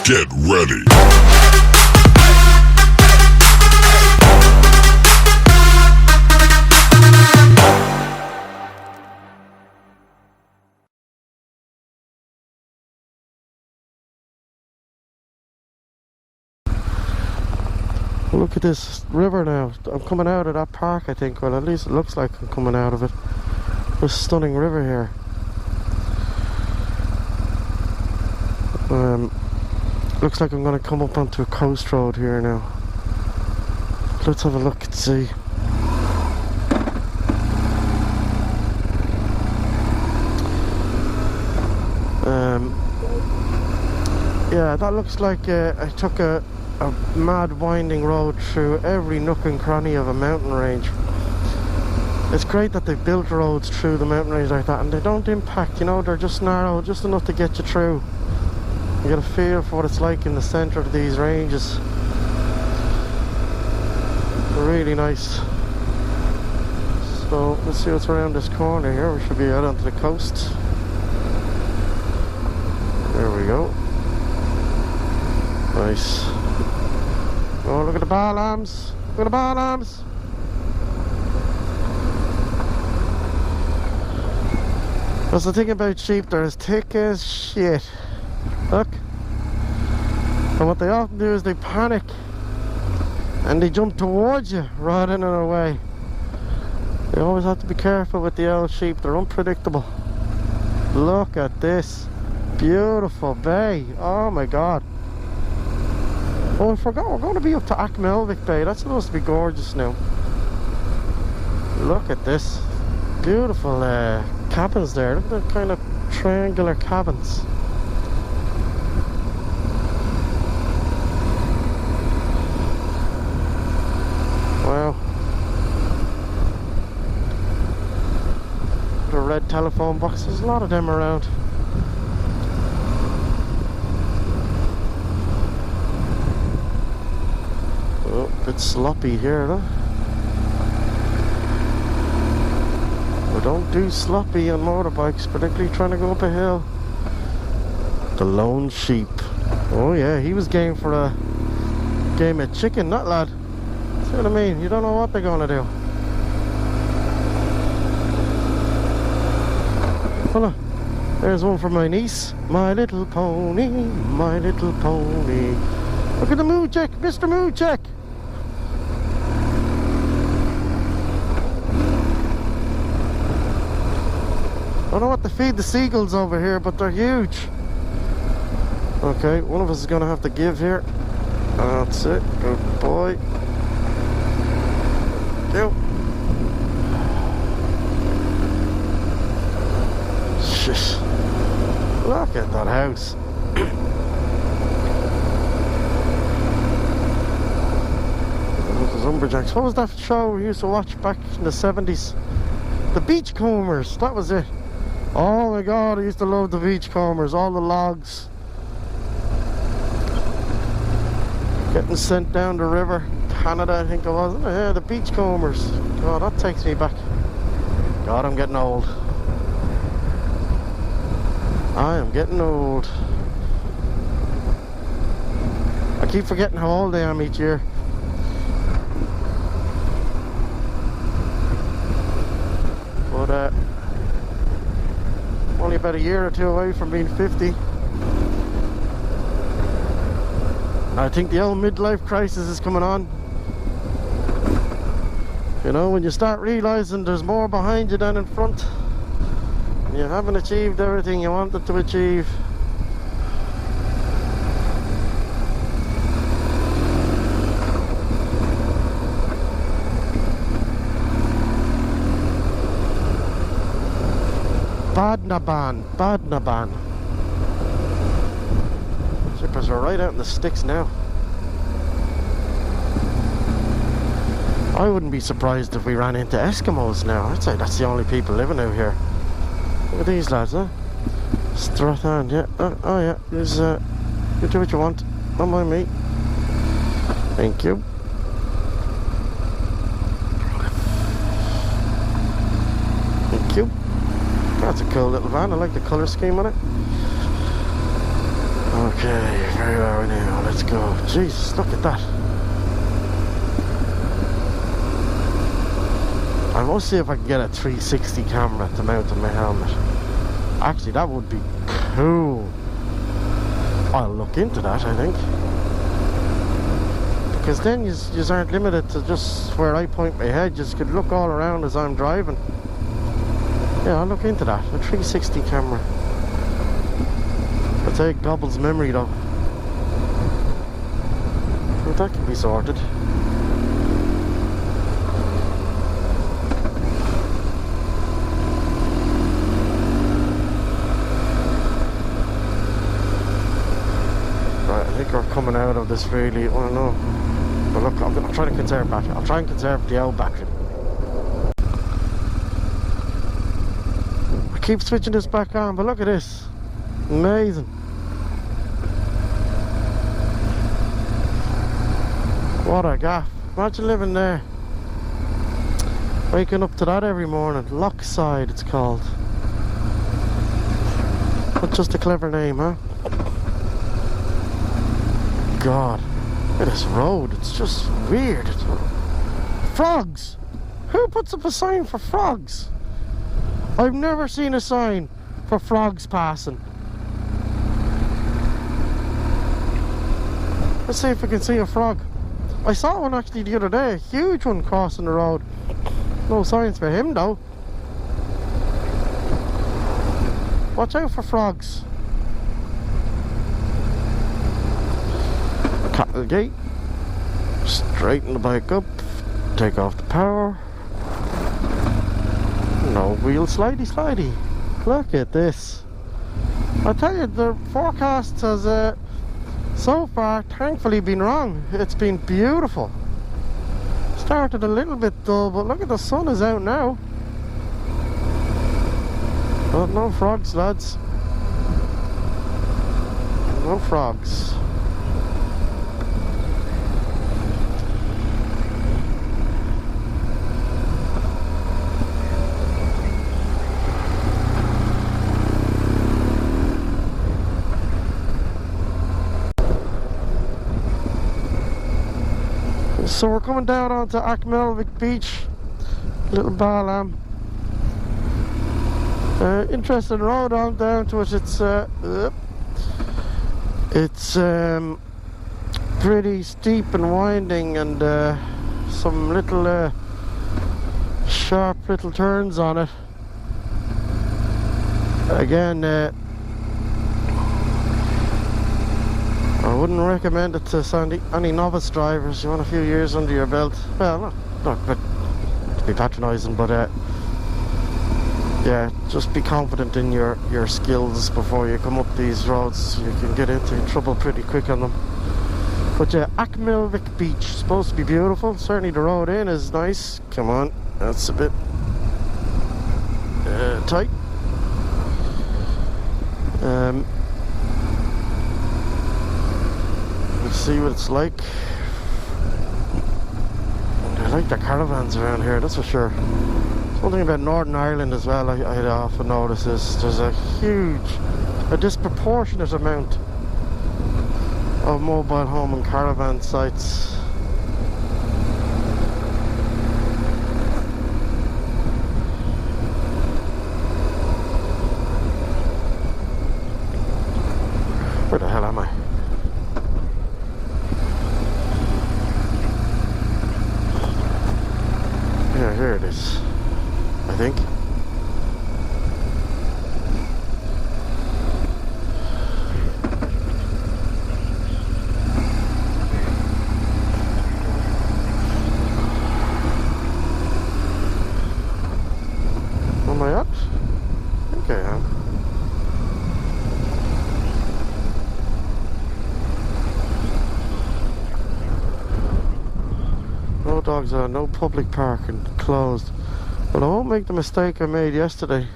Get ready. Look at this river now. I'm coming out of that park, I think. Well, at least it looks like I'm coming out of it. This stunning river here. Looks like I'm going to come up onto a coast road here now. Let's have a look and see. Yeah, that looks like I took a mad winding road through every nook and cranny of a mountain range. It's great that they've built roads through the mountain range like that, and they don't impact, you know, they're just narrow, just enough to get you through. You get a feel for what it's like in the centre of these ranges. Really nice. So let's see what's around this corner here. We should be out onto the coast. There we go. Nice. Oh, look at the bar lambs. Look at the bar lambs. That's the thing about sheep, they're as thick as shit. Look. And what they often do is they panic and they jump towards you rather than away. You always have to be careful with the old sheep, they're unpredictable. Look at this beautiful bay. Oh my god. Oh, I forgot, we're going to be up to Achmelvich Bay. That's supposed to be gorgeous now. Look at this. Beautiful cabins there. Look at the kind of triangular cabins. Wow. The red telephone box. There's a lot of them around. Oh, a bit sloppy here, though. We don't do sloppy on motorbikes, particularly trying to go up a hill. The lone sheep. Oh yeah, he was game for a game of chicken, that lad. See what I mean? You don't know what they're gonna do. Hold on. There's one for my niece. My little pony, my little pony. Look at the mood check, Mr. Mood Check. I don't know what to feed the seagulls over here, but they're huge. Okay, one of us is going to have to give here. That's it. Good boy. Go. Shit. Look at that house. Those lumberjacks. What was that show we used to watch back in the 70s? The Beachcombers. That was it. Oh my god, I used to love the beachcombers, all the logs getting sent down the river, Canada I think it was. Yeah, the beachcombers. God, that takes me back. God, I'm getting old. I am getting old. I keep forgetting how old I am each year. But only about a year or two away from being 50. I think the old midlife crisis is coming on. You know, when you start realizing there's more behind you than in front. You haven't achieved everything you wanted to achieve. Badnaban. Zippers are right out in the sticks now. I wouldn't be surprised if we ran into Eskimos now. I'd say that's the only people living out here. Look at these lads, huh? Strathan, yeah. Oh yeah, there's you do what you want. Don't mind me. Thank you. Thank you. That's a cool little van. I like the colour scheme on it. Okay, where are we now? Let's go. Jesus, look at that. I must see if I can get a 360 camera to mount on my helmet. Actually, that would be cool. I'll look into that, I think. Because then you aren't limited to just where I point my head. You could look all around as I'm driving. Yeah, I'll look into that. A 360 camera. I'd say it gobbles memory though. But that can be sorted. Right, I think we're coming out of this really, I don't know. But look, I'm trying to conserve battery. I'll try and conserve the old battery. I keep switching this back on, but look at this. Amazing. What a gaff. Imagine living there. Waking up to that every morning. Lockside it's called. That's just a clever name, huh? God. Look at this road. It's just weird. Frogs! Who puts up a sign for frogs? I've never seen a sign for frogs passing. Let's see if we can see a frog. I saw one actually the other day, a huge one crossing the road. No signs for him though. Watch out for frogs. Cattle gate. Straighten the bike up. Take off the power. No wheel slidey slidey. Look at this. I tell you, the forecast has so far thankfully been wrong. It's been beautiful. Started a little bit dull, but look at the sun is out now. Oh, no frogs, lads. No frogs. So we're coming down onto Achmelvich Beach, little Balam. Interesting road on down to it. It's pretty steep and winding, and some little sharp little turns on it. Again, I wouldn't recommend it to any novice drivers. You want a few years under your belt. Well, not to be patronising, but yeah, just be confident in your skills before you come up these roads. You can get into trouble pretty quick on them. But yeah, Achmelvich Beach, supposed to be beautiful. Certainly the road in is nice. Come on, that's a bit tight. Let's see what it's like. I like the caravans around here, that's for sure. One thing about Northern Ireland as well, I often notice is there's a disproportionate amount of mobile home and caravan sites. Where the hell am I? Yeah, here it is, I think. Am I up? I think I am. No dogs are, no public parking, closed. But I won't make the mistake I made yesterday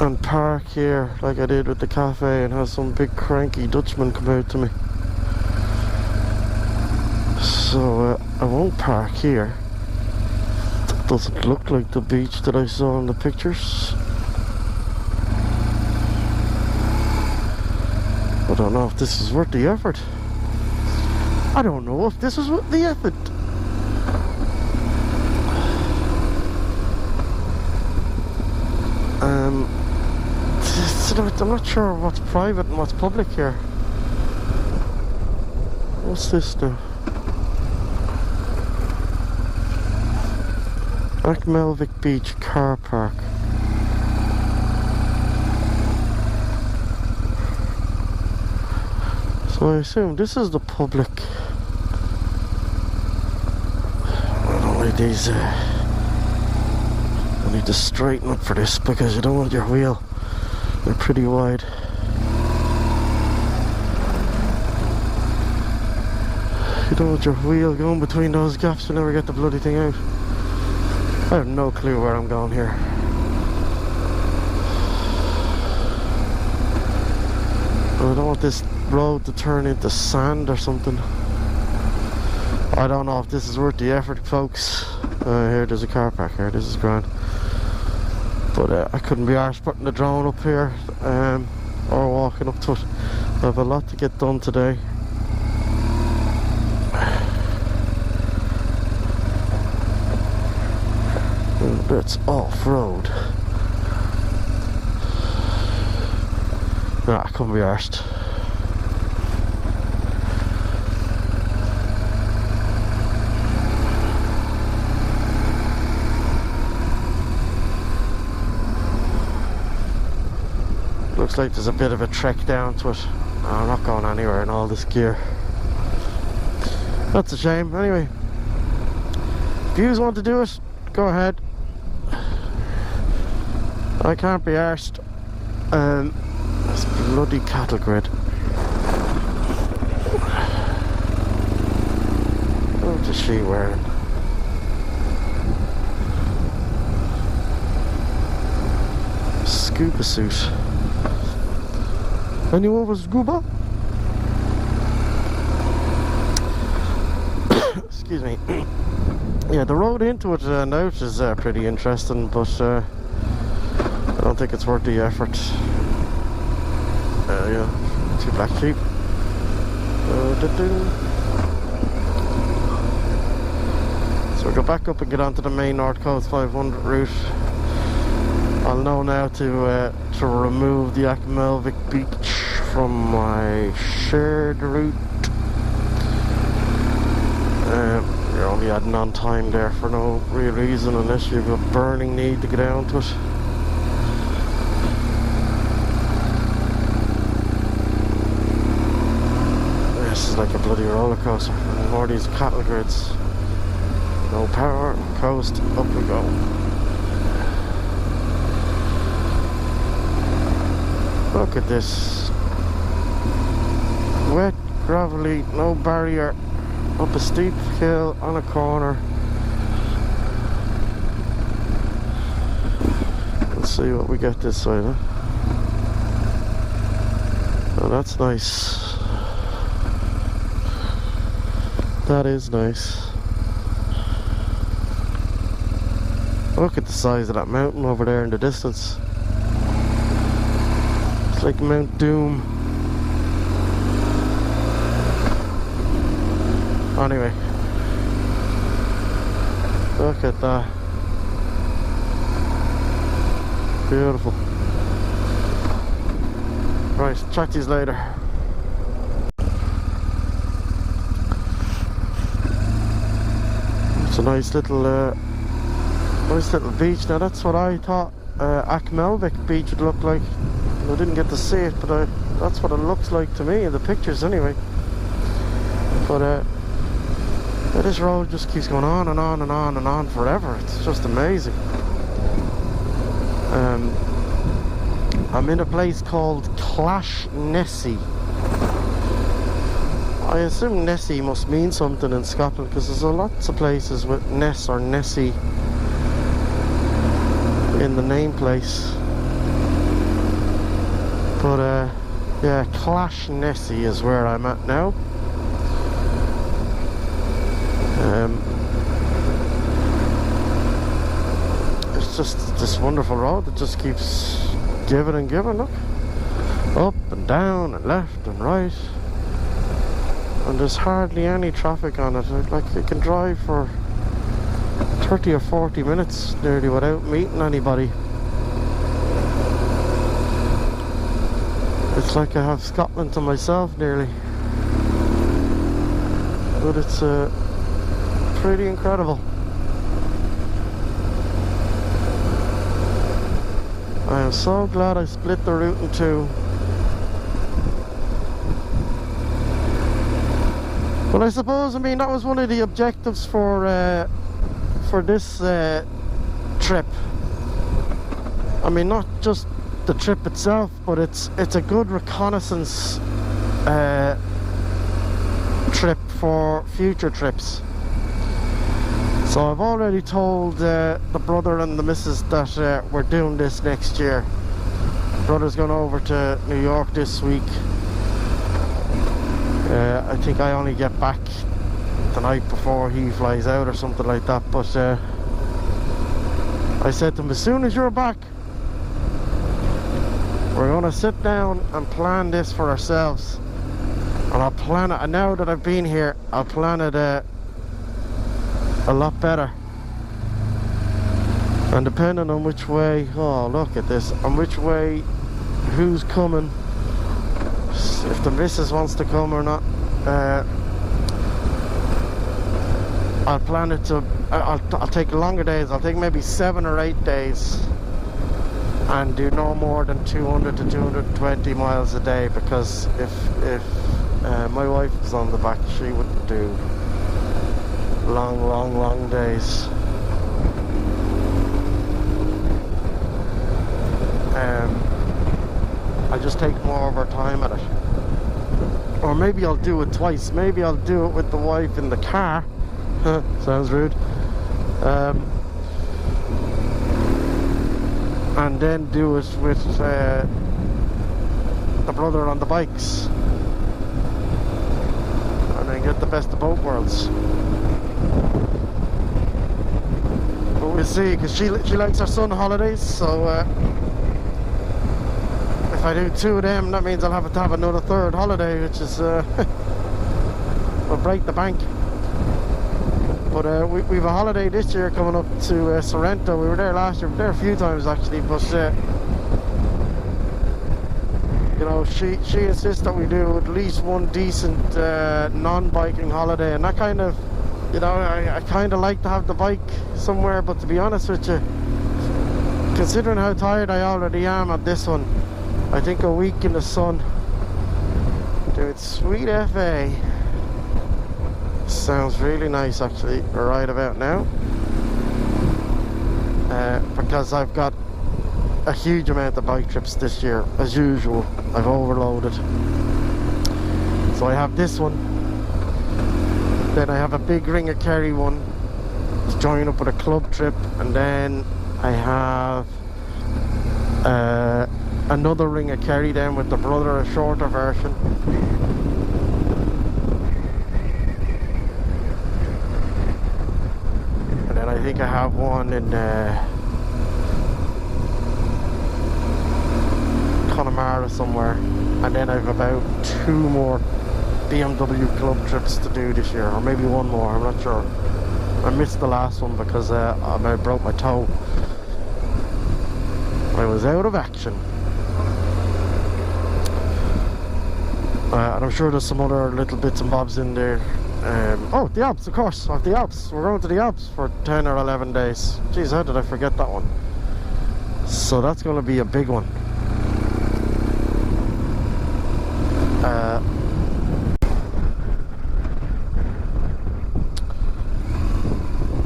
and park here like I did with the cafe and have some big cranky Dutchman come out to me. So I won't park here. That doesn't look like the beach that I saw in the pictures. don't know if this is worth the effort. I don't know if this is worth the effort. I'm not sure what's private and what's public here. What's this now? Achmelvich Beach car park. So I assume this is the public. I don't need these. I need to straighten up for this because you don't want your wheel. They're pretty wide. You don't want your wheel going between those gaps. You'll never get the bloody thing out. I have no clue where I'm going here. I don't want this road to turn into sand or something. I don't know if this is worth the effort, folks. Here, there's a car park here. This is grand. But I couldn't be arsed putting the drone up here or walking up to it. I have a lot to get done today. It's off-road. Nah, I couldn't be arsed. Looks like there's a bit of a trek down to it. I'm not going anywhere in all this gear. That's a shame. Anyway, if you want to do it, go ahead. I can't be arsed. This bloody cattle grid. What is she wearing? Scuba suit. Anyone with scuba? Excuse me. Yeah, the road into it and out is pretty interesting, but I don't think it's worth the effort. Yeah, 2 black sheep. So we'll go back up and get onto the main North Coast 500 route. I'll know now to remove the Achmelvich Beach from my shared route. You're only adding on time there for no real reason unless you have a burning need to get down to it. This is like a bloody roller coaster. And more of these cattle grids. No power, coast, up we go. Look at this. Wet, gravelly, no barrier. Up a steep hill on a corner. Let's see what we get this side, huh? Oh, that's nice. That is nice. Look at the size of that mountain over there in the distance. It's like Mount Doom. Anyway, look at that. Beautiful. Right, chat to you later. It's a nice little beach. Now that's what I thought Achmelvich Beach would look like. I didn't get to see it, but that's what it looks like to me in the pictures anyway. But this road just keeps going on and on and on and on forever. It's just amazing. I'm in a place called Clash-Nessie. I assume Nessie must mean something in Scotland because there's lots of places with Ness or Nessie in the name place. But yeah, Clash-Nessie is where I'm at now. It's just this wonderful road that just keeps giving and giving. Look, up and down and left and right, and there's hardly any traffic on it. Like, you can drive for 30 or 40 minutes nearly without meeting anybody. It's like I have Scotland to myself nearly. But it's pretty incredible. I am so glad I split the route in two. But I suppose, I mean, that was one of the objectives for this trip. I mean, not just the trip itself, but it's a good reconnaissance trip for future trips. So I've already told the brother and the missus that we're doing this next year. Brother's gone over to New York this week. I think I only get back the night before he flies out or something like that, but I said to him, as soon as you're back, we're going to sit down and plan this for ourselves. And I'll plan it, and now that I've been here, I'll plan it a lot better. And depending on which way, oh look at this, on which way, who's coming, if the missus wants to come or not, I'll plan it to, I'll take longer days. I'll take maybe 7 or 8 days and do no more than 200 to 220 miles a day, because if my wife was on the back, she wouldn't do long days. I just take more of our time at it. Or maybe I'll do it twice. Maybe I'll do it with the wife in the car. Sounds rude. And then do it with the brother on the bikes. And then get the best of both worlds. But we'll see, because she likes her son holidays, so if I do 2 of them, that means I'll have to have another 3rd holiday, which is will break the bank. But we've a holiday this year coming up to Sorrento. We were there last year. We were there a few times actually, but you know, she insists that we do at least one decent non-biking holiday, and that kind of, you know, I kind of like to have the bike somewhere. But to be honest with you, considering how tired I already am at this one, I think a week in the sun doing sweet FA sounds really nice actually right about now, because I've got a huge amount of bike trips this year. As usual, I've overloaded. So I have this one, then I have a big Ring of Kerry one to join up with a club trip, and then I have another Ring of Kerry down with the brother, a shorter version. And then I think I have one in Connemara somewhere. And then I've about 2 more BMW Club trips to do this year, or maybe 1 more, I'm not sure. I missed the last one because I broke my toe. I was out of action. And I'm sure there's some other little bits and bobs in there. Oh, the Alps, of course. Of the Alps. We're going to the Alps for 10 or 11 days. Jeez, how did I forget that one? So that's going to be a big one.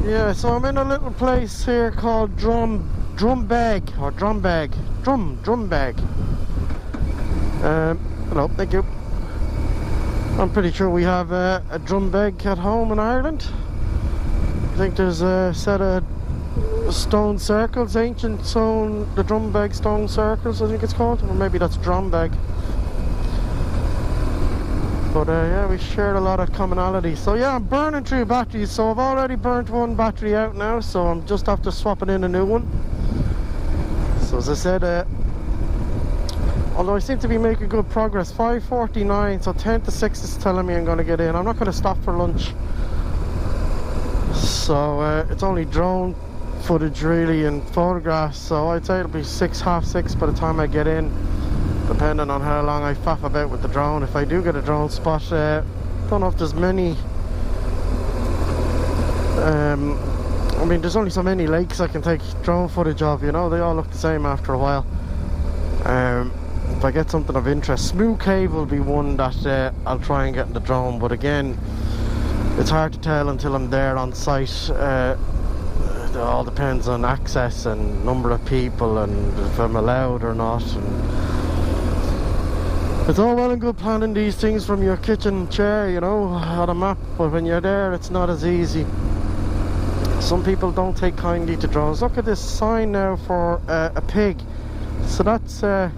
Yeah, so I'm in a little place here called Drumbag. Hello, thank you. I'm pretty sure we have a drumbag at home in Ireland. I think there's a set of stone circles, ancient stone, the drumbag stone circles I think it's called, or maybe that's drumbag. But yeah, we shared a lot of commonality. So yeah, I'm burning through batteries. So I've already burnt 1 battery out now, so I'm just after swapping in a new one. So as I said, Although I seem to be making good progress. 5:49, so 10 to 6 is telling me I'm going to get in. I'm not going to stop for lunch. So it's only drone footage really and photographs. So I'd say it'll be 6, half 6 by the time I get in. Depending on how long I faff about with the drone. If I do get a drone spot, don't know if there's many. I mean, there's only so many lakes I can take drone footage of, you know. They all look the same after a while. If I get something of interest, Smooth Cave will be one that I'll try and get in the drone, but again, it's hard to tell until I'm there on site. It all depends on access and number of people and if I'm allowed or not. And it's all well and good planning these things from your kitchen chair, you know, on a map, but when you're there it's not as easy. Some people don't take kindly to drones. Look at this sign now for a pig. So that's a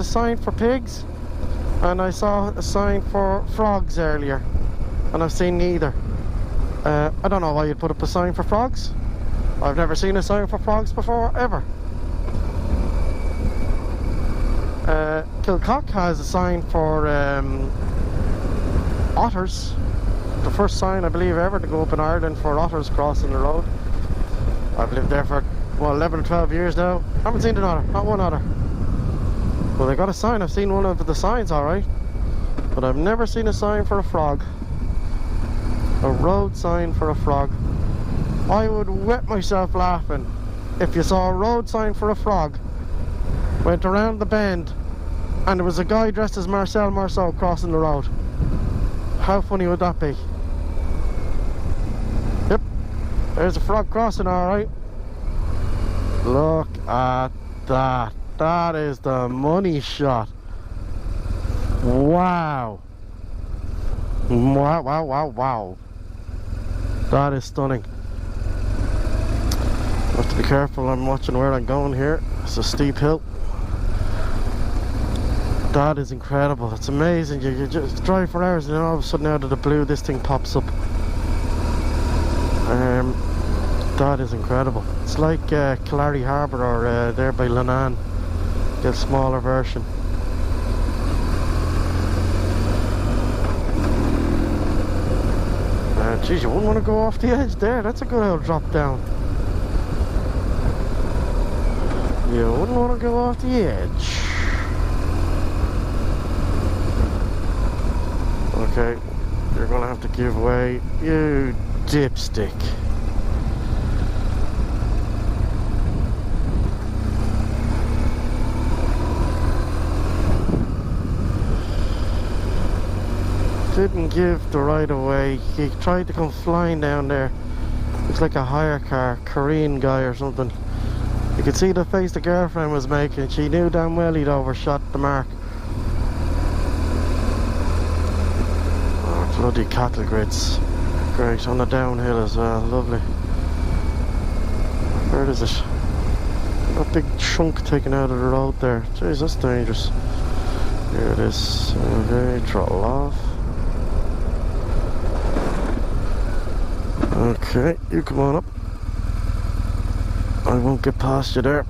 sign for pigs, and I saw a sign for frogs earlier, and I've seen neither. I don't know why you'd put up a sign for frogs. I've never seen a sign for frogs before, ever. Kilcock has a sign for otters. The first sign I believe ever to go up in Ireland for otters crossing the road. I've lived there for 11 or 12 years now. Haven't seen an otter, not one otter. Well, they got a sign. I've seen one of the signs, alright, but I've never seen a sign for a frog. A road sign for a frog. I would wet myself laughing if you saw a road sign for a frog, went around the bend, and there was a guy dressed as Marcel Marceau crossing the road. How funny would that be? Yep, there's a frog crossing, alright. Look at that. That is the money shot. Wow. Wow, wow, wow, wow. That is stunning. I have to be careful. I'm watching where I'm going here. It's a steep hill. That is incredible. It's amazing. You just drive for hours and then all of a sudden out of the blue this thing pops up. That is incredible. It's like Killarney Harbour or there by Lannan. The smaller version. Geez, you wouldn't want to go off the edge there. That's a good old drop down. You wouldn't want to go off the edge. Okay, you're gonna have to give way, you dipstick. Didn't give the right of way. He tried to come flying down there. Looks like a hire car, Korean guy or something. You could see the face the girlfriend was making. She knew damn well he'd overshot the mark. Oh, bloody cattle grids. Great, on the downhill as well, lovely. Where is it? That big chunk taken out of the road there. Jeez, that's dangerous. Here it is. Okay, throttle off. Okay, you come on up. I won't get past you there.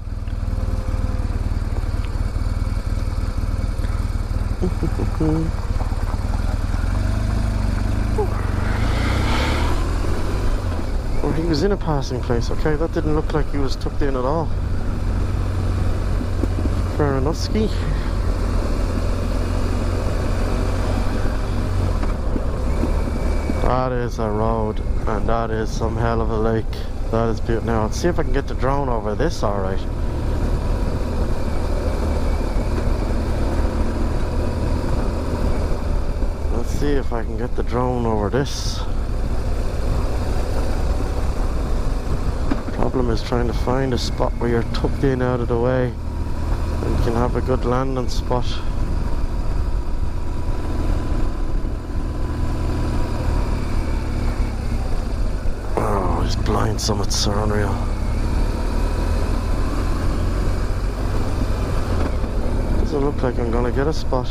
Oh, he was in a passing place. Okay, that didn't look like he was tucked in at all. Fair enough, ski. That is a road, and that is some hell of a lake. That is beautiful. Now, let's see if I can get the drone over this alright. Let's see if I can get the drone over this. Problem is trying to find a spot where you're tucked in out of the way and you can have a good landing spot. These blind summits are unreal. Doesn't look like I'm gonna get a spot.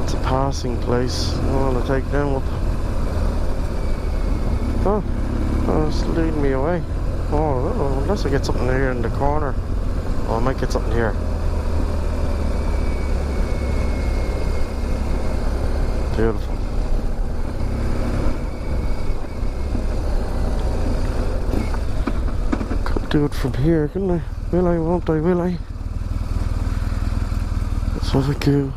It's a passing place. I want to take them up. Oh, it's leading me away. Oh, unless I get something here in the corner. Oh, I might get something here. Beautiful. Could do it from here, couldn't I? Will I, won't I, will I? That's what I do.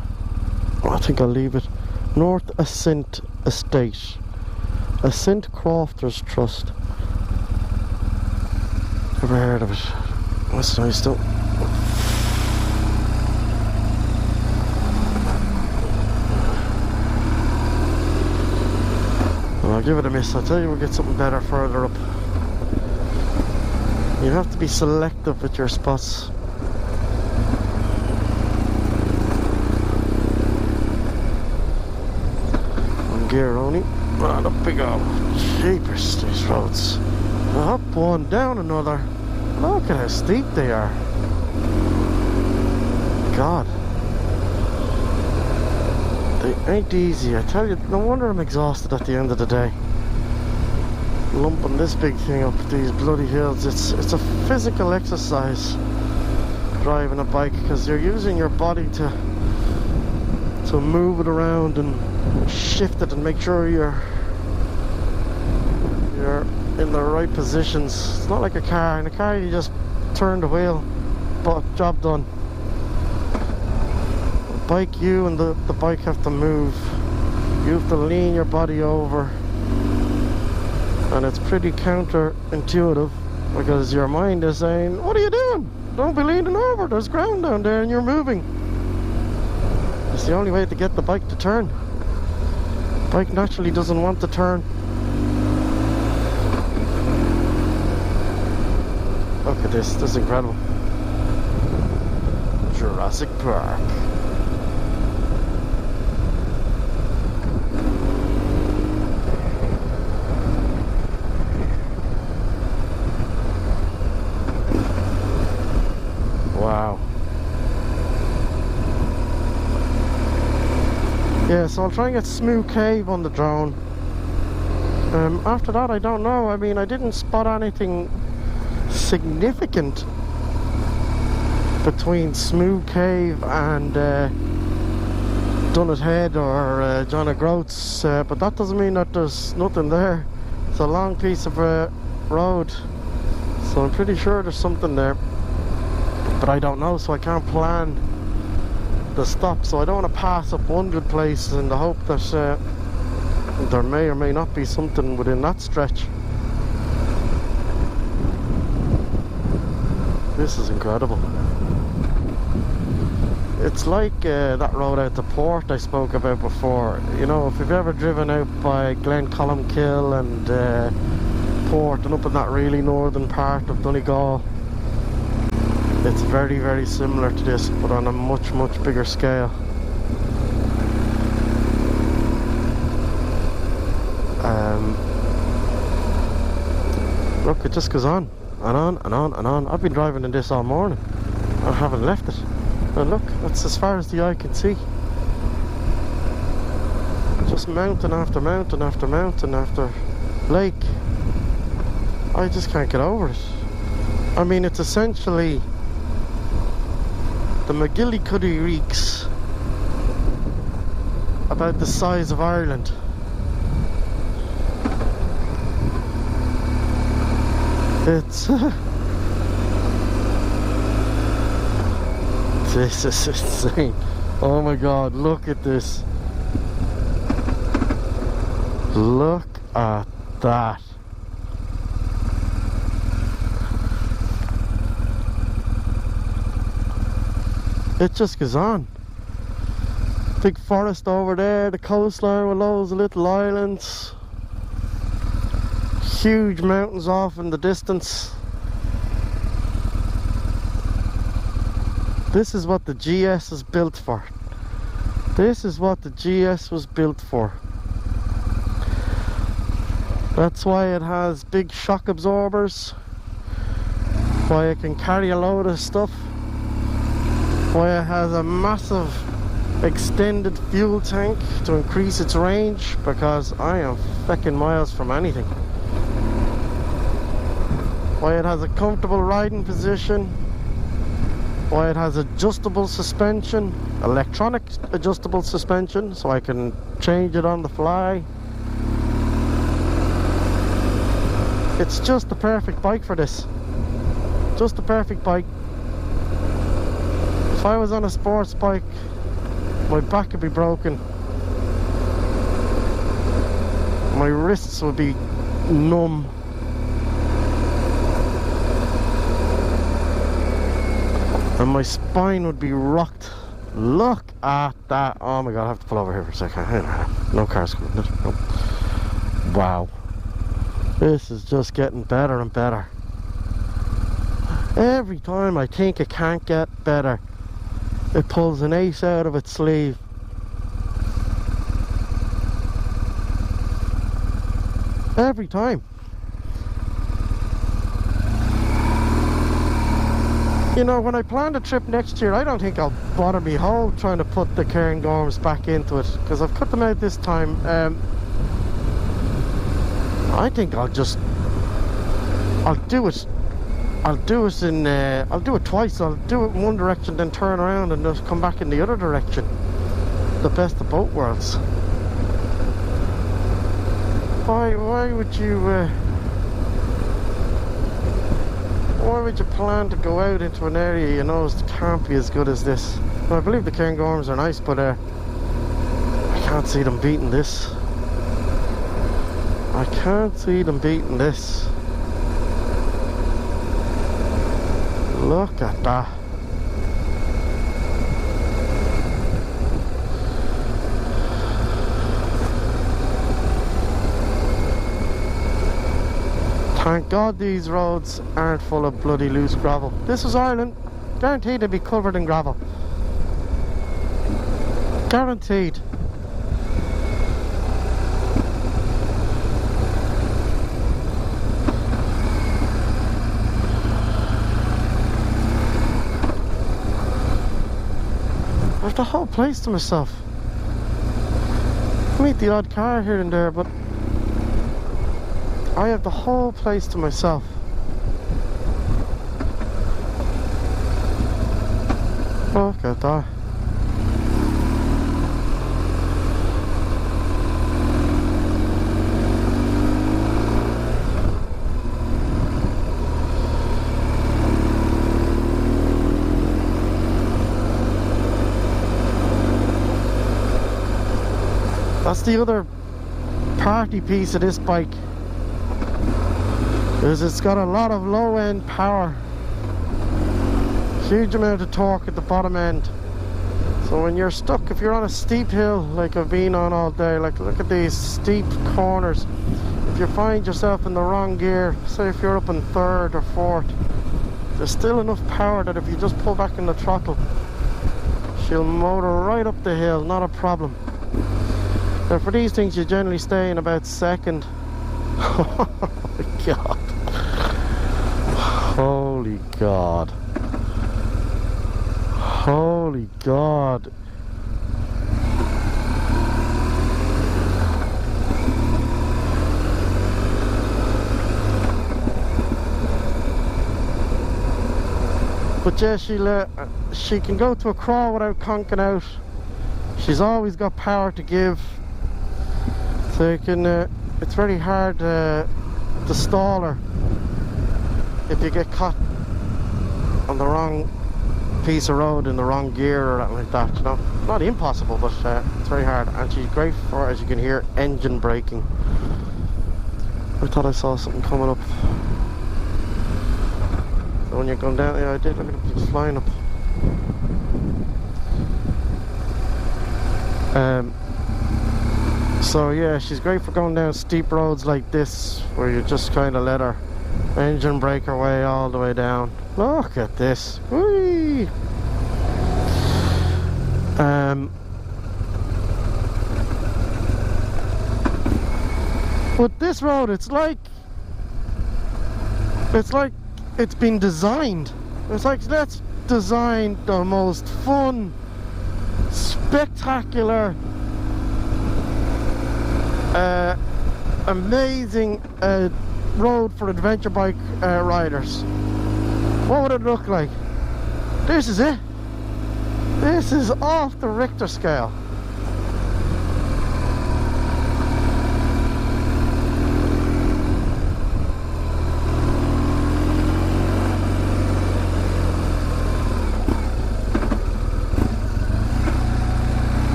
Oh, I think I'll leave it. North Ascent Estate. Ascent Crofters Trust. Never heard of it. That's nice though. Well, I'll give it a miss. I'll tell you we'll get something better further up. You have to be selective with your spots. One gear only. Oh, the big old jeepers, these roads. Up one, down another. Look at how steep they are. God. They ain't easy, I tell you. No wonder I'm exhausted at the end of the day. Lumping this big thing up these bloody hills. It's a physical exercise driving a bike, because you're using your body to move it around and shift it and make sure you're in the right positions. It's not like a car. In a car you just turn the wheel, but job done. A bike, you and the bike have to move. You have to lean your body over, and it's pretty counterintuitive, because your mind is saying, what are you doing? Don't be leaning over, there's ground down there and you're moving. It's the only way to get the bike to turn. The bike naturally doesn't want to turn. Look at this is incredible. Jurassic Park. Wow. Yeah, so I'll try and get Smooth Cave on the drone. After that, I don't know. I mean, I didn't spot anything significant between Smooth Cave and Dunnet Head or John O'Groats, but that doesn't mean that there's nothing there. It's a long piece of road, so I'm pretty sure there's something there, but I don't know, so I can't plan the stop. So I don't want to pass up one good place in the hope that there may or may not be something within that stretch. This is incredible. It's like that road out to Port I spoke about before. You know, if you've ever driven out by Glen Columkill and Port and up in that really northern part of Donegal, it's very, very similar to this, but on a much, much bigger scale. Look, it just goes on and on and on and on. I've been driving in this all morning. I haven't left it. And look, that's as far as the eye can see. Just mountain after mountain after mountain after lake. I just can't get over it. I mean, it's essentially the McGillicuddy Reeks, about the size of Ireland. It's this is insane. Oh my god, look at this. Look at that. It just goes on. Big forest over there, the coastline with loads of little islands. Huge mountains off in the distance. This is what the GS is built for. This is what the GS was built for. That's why it has big shock absorbers, why it can carry a load of stuff, why it has a massive extended fuel tank to increase its range, because I am feckin' miles from anything. Why it has a comfortable riding position, why it has adjustable suspension, electronic adjustable suspension, so I can change it on the fly. It's just the perfect bike for this. Just the perfect bike. If I was on a sports bike, my back would be broken. My wrists would be numb. And my spine would be rocked. Look at that. Oh my god, I have to pull over here for a second. No cars coming. No. Wow. This is just getting better and better. Every time I think it can't get better, it pulls an ace out of its sleeve. Every time. You know, when I plan the trip next year, I don't think I'll bother me whole trying to put the cairngorms back into it, because I've cut them out this time. I think I'll do it twice. I'll do it in one direction, then turn around and just come back in the other direction. The best of both worlds. Why would you plan to go out into an area you know can't be as good as this? Well, I believe the cairngorms are nice, but I can't see them beating this. I can't see them beating this. Look at that. Thank God these roads aren't full of bloody loose gravel. This was Ireland. Guaranteed they'd be covered in gravel. Guaranteed. I have the whole place to myself. I meet the odd car here and there, but I have the whole place to myself. Look at that. That's the other party piece of this bike, is it's got a lot of low end power, huge amount of torque at the bottom end. So when you're stuck, if you're on a steep hill like I've been on all day, like look at these steep corners, if you find yourself in the wrong gear, say if you're up in third or fourth, there's still enough power that if you just pull back in the throttle, she'll motor right up the hill, not a problem. Now for these things you generally stay in about second. Oh my god. Holy god. Holy god. But yeah, she can go to a crawl without conking out. She's always got power to give. So you can, it's very hard to stall her if you get caught on the wrong piece of road in the wrong gear or anything like that, you know. Not impossible, but it's very hard. And she's great for, as you can hear, engine braking. I thought I saw something coming up. So when you're going down, yeah, I did. Look at it, it's flying up. So yeah, she's great for going down steep roads like this, where you just kind of let her engine brake her way all the way down. Look at this. Whee! But this road, it's like it's been designed. It's like, let's design the most fun, spectacular, amazing road for adventure bike riders. What would it look like? This is it. This is off the Richter scale.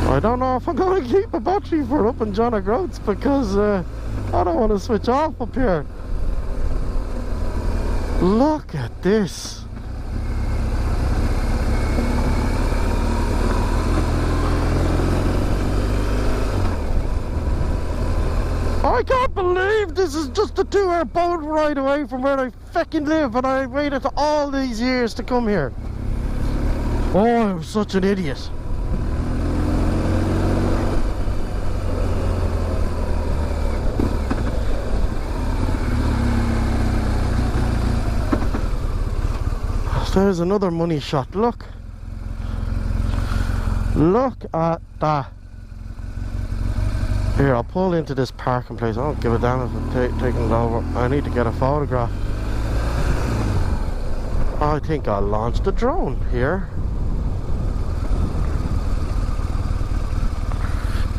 I don't know if I'm going to keep a battery for up in John O'Groats because I don't want to switch off up here. Look at this. I can't believe this is just a 2-hour boat ride away from where I fucking live, and I waited all these years to come here. Oh, I'm such an idiot. There's another money shot. Look. Look at that. Here, I'll pull into this parking place. I don't give a damn if I'm taking it over. I need to get a photograph. I think I'll launch the drone here.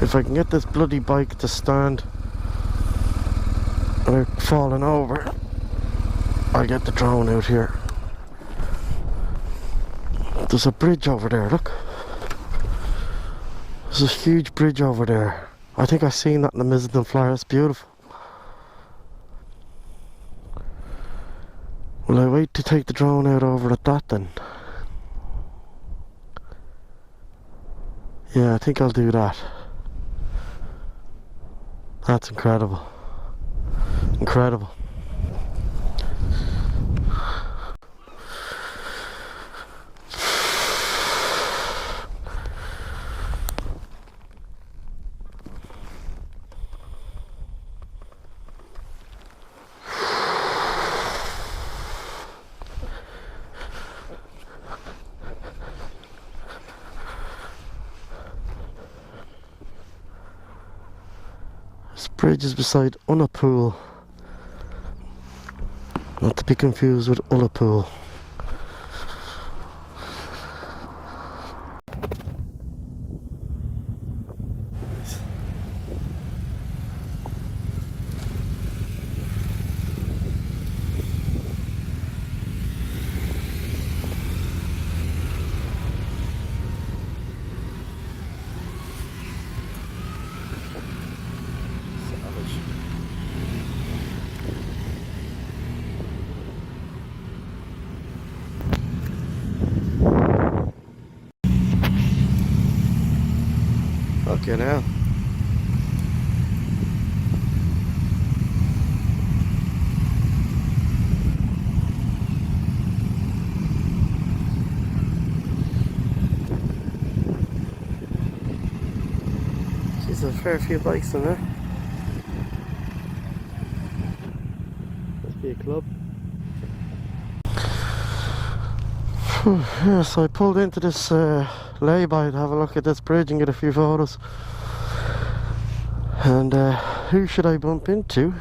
If I can get this bloody bike to stand without falling over, I'll get the drone out here. There's a bridge over there, look. There's a huge bridge over there. I think I've seen that in the Misselton flyer. It's beautiful. Will I wait to take the drone out over at that then? Yeah, I think I'll do that. That's incredible. Incredible. Bridge is beside Ullapool, not to be confused with Ullapool. Okay, now. There's a fair few bikes in there. Must be a club. Yeah, so I pulled into this lay-by to have a look at this bridge and get a few photos. And who should I bump into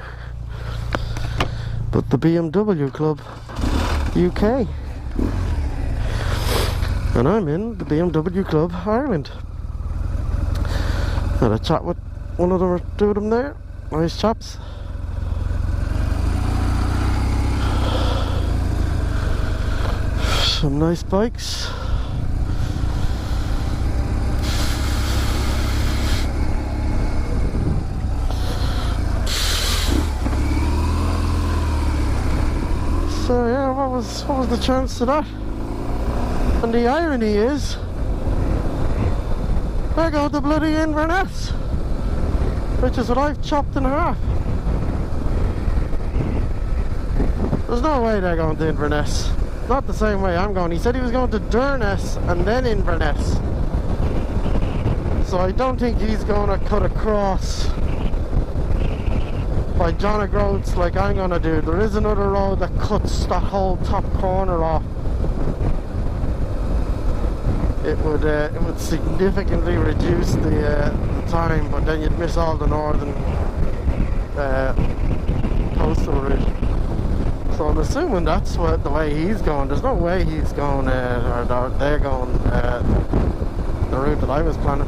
but the BMW Club UK. And I'm in the BMW Club Ireland. Had a chat with one of them or two of them there. Nice chaps. Some nice bikes. So yeah, what was the chance of that? And the irony is, I go to bloody Inverness, which is what I've chopped in half. There's no way they're going to Inverness. Not the same way I'm going. He said he was going to Durness and then Inverness. So I don't think he's going to cut across by John O'Groats like I'm going to do. There is another road that cuts that whole top corner off. It would significantly reduce the time, but then you'd miss all the northern coastal route. So I'm assuming that's what the way he's going. There's no way he's going, or they're going the route that I was planning.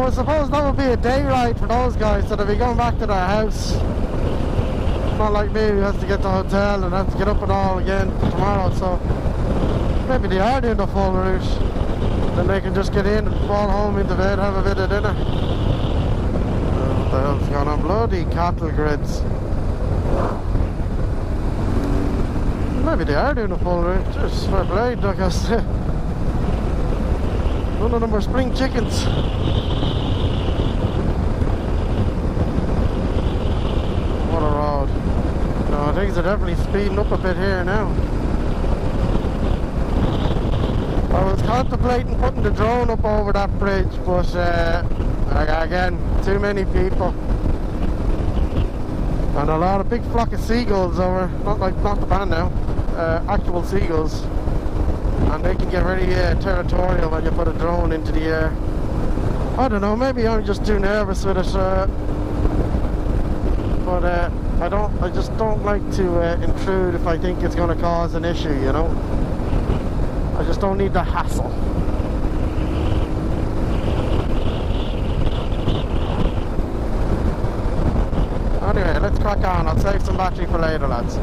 I suppose that would be a day ride for those guys, so they'll be going back to their house. Not like me who has to get to the hotel and have to get up and all again tomorrow, so maybe they are doing the full route. Then they can just get in and fall home into bed, have a bit of dinner. What the hell's going on? Bloody cattle grids. Maybe they are doing the full route. Just fair play, because none of them are spring chickens. What a road. No, things are definitely speeding up a bit here now. I was contemplating putting the drone up over that bridge, but again, too many people. And a lot of big flock of seagulls over, not the band now, actual seagulls. And they can get very territorial when you put a drone into the air. I don't know, maybe I'm just too nervous with it. But I just don't like to intrude if I think it's going to cause an issue, you know. I just don't need the hassle. Anyway, let's crack on. I'll save some battery for later, lads.